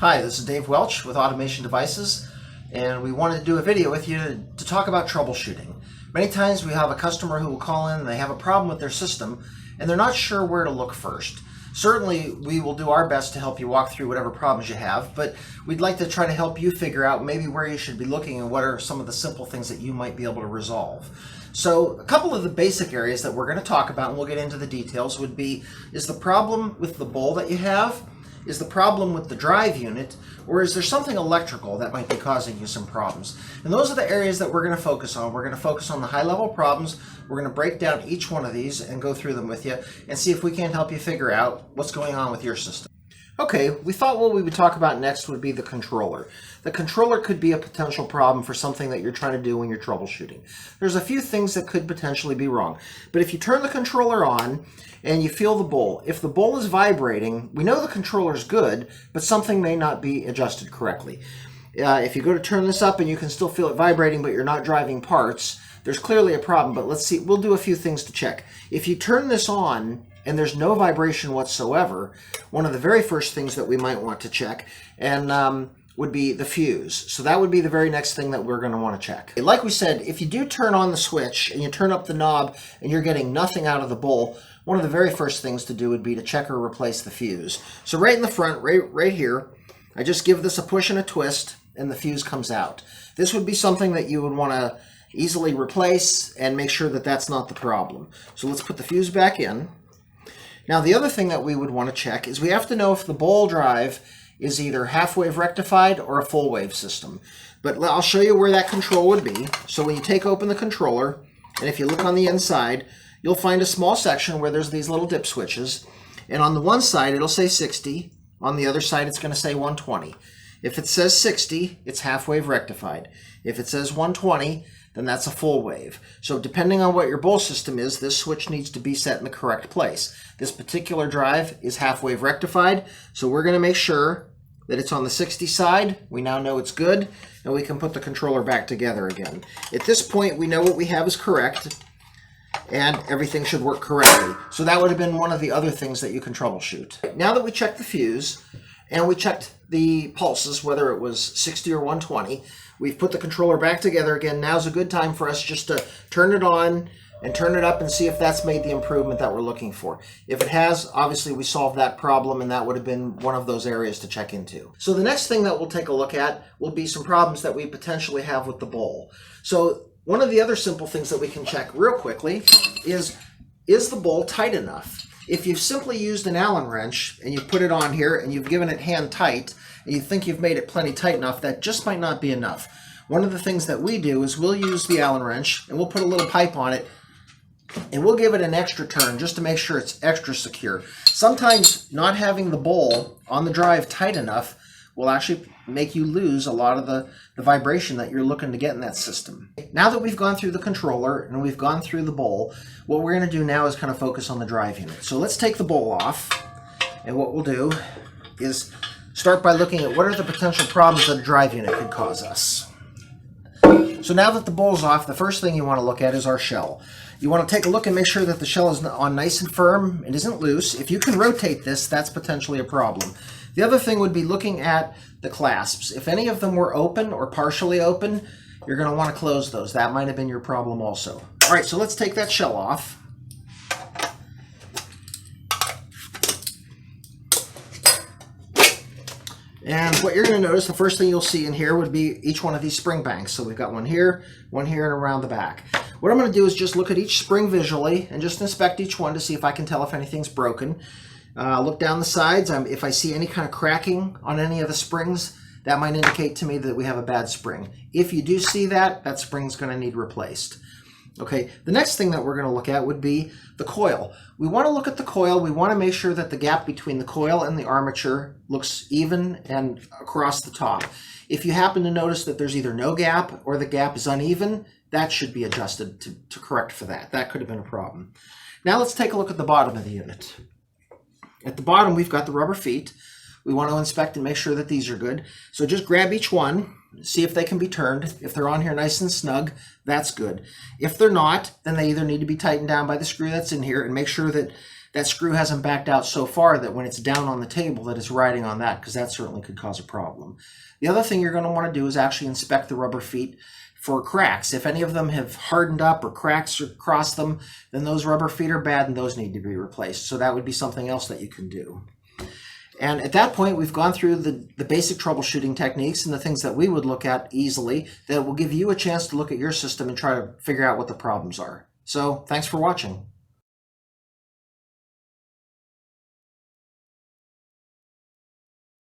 Hi, this is Dave Welch with Automation Devices, and we wanted to do a video with you to talk about troubleshooting. Many times we have a customer who will call in and they have a problem with their system and they're not sure where to look first. Certainly we will do our best to help you walk through whatever problems you have, but we'd like to try to help you figure out maybe where you should be looking and what are some of the simple things that you might be able to resolve. So a couple of the basic areas that we're going to talk about, and we'll get into the details, would be, is the problem with the bowl that you have? Is the problem with the drive unit, or is there something electrical that might be causing you some problems? And those are the areas that we're going to focus on. We're going to focus on the high-level problems. We're going to break down each one of these and go through them with you and see if we can help you figure out what's going on with your system. Okay, we thought what we would talk about next would be the controller. The controller could be a potential problem for something that you're trying to do when you're troubleshooting. There's a few things that could potentially be wrong, but if you turn the controller on and you feel the bowl, if the bowl is vibrating, we know the controller is good, but something may not be adjusted correctly. If you go to turn this up and you can still feel it vibrating, but you're not driving parts, there's clearly a problem, but let's see, we'll do a few things to check. If you turn this on and there's no vibration whatsoever, one of the very first things that we might want to check would be the fuse. So that would be the very next thing that we're going to want to check. Like we said, if you do turn on the switch and you turn up the knob and you're getting nothing out of the bowl, one of the very first things to do would be to check or replace the fuse. So right in the front, right here, I just give this a push and a twist and the fuse comes out. This would be something that you would want to easily replace and make sure that that's not the problem. So let's put the fuse back in. Now the other thing that we would want to check is we have to know if the bowl drive is either half-wave rectified or a full-wave system. But I'll show you where that control would be. So when you take open the controller, and if you look on the inside, you'll find a small section where there's these little dip switches. And on the one side, it'll say 60. On the other side, it's going to say 120. If it says 60, it's half-wave rectified. If it says 120, then that's a full wave. So depending on what your bowl system is, this switch needs to be set in the correct place. This particular drive is half-wave rectified, so we're going to make sure that it's on the 60 side. We now know it's good, and we can put the controller back together again. At this point, we know what we have is correct, and everything should work correctly. So that would have been one of the other things that you can troubleshoot. Now that we checked the fuse, and we checked the pulses, whether it was 60 or 120, we've put the controller back together again. Now's a good time for us just to turn it on and turn it up and see if that's made the improvement that we're looking for. If it has, obviously we solved that problem, and that would have been one of those areas to check into. So the next thing that we'll take a look at will be some problems that we potentially have with the bowl. So one of the other simple things that we can check real quickly is the bowl tight enough? If you've simply used an Allen wrench and you've put it on here and you've given it hand tight and you think you've made it plenty tight enough, that just might not be enough. One of the things that we do is we'll use the Allen wrench and we'll put a little pipe on it and we'll give it an extra turn just to make sure it's extra secure. Sometimes not having the bowl on the drive tight enough will actually make you lose a lot of the vibration that you're looking to get in that system. Now that we've gone through the controller and we've gone through the bowl, what we're going to do now is kind of focus on the drive unit. So let's take the bowl off, and what we'll do is start by looking at what are the potential problems that a drive unit could cause us. So now that the bowl's off, the first thing you want to look at is our shell. You want to take a look and make sure that the shell is on nice and firm and isn't loose. If you can rotate this, that's potentially a problem. The other thing would be looking at the clasps. If any of them were open or partially open, you're going to want to close those. That might have been your problem also. All right, so let's take that shell off. And what you're going to notice, the first thing you'll see in here would be each one of these spring banks. So we've got one here, and around the back. What I'm going to do is just look at each spring visually and just inspect each one to see if I can tell if anything's broken. Look down the sides. If I see any kind of cracking on any of the springs, that might indicate to me that we have a bad spring. If you do see that, that spring's going to need replaced. Okay, the next thing that we're going to look at would be the coil. We want to look at the coil. We want to make sure that the gap between the coil and the armature looks even and across the top. If you happen to notice that there's either no gap or the gap is uneven, that should be adjusted to correct for that. That could have been a problem. Now let's take a look at the bottom of the unit. At the bottom, we've got the rubber feet. We want to inspect and make sure that these are good. So just grab each one, see if they can be turned. If they're on here nice and snug, that's good. If they're not, then they either need to be tightened down by the screw that's in here, and make sure that that screw hasn't backed out so far that when it's down on the table that it's riding on that, because that certainly could cause a problem. The other thing you're going to want to do is actually inspect the rubber feet for cracks. If any of them have hardened up or cracks across them, then those rubber feet are bad and those need to be replaced. So that would be something else that you can do. And at that point, we've gone through the basic troubleshooting techniques and the things that we would look at easily that will give you a chance to look at your system and try to figure out what the problems are. So thanks for watching.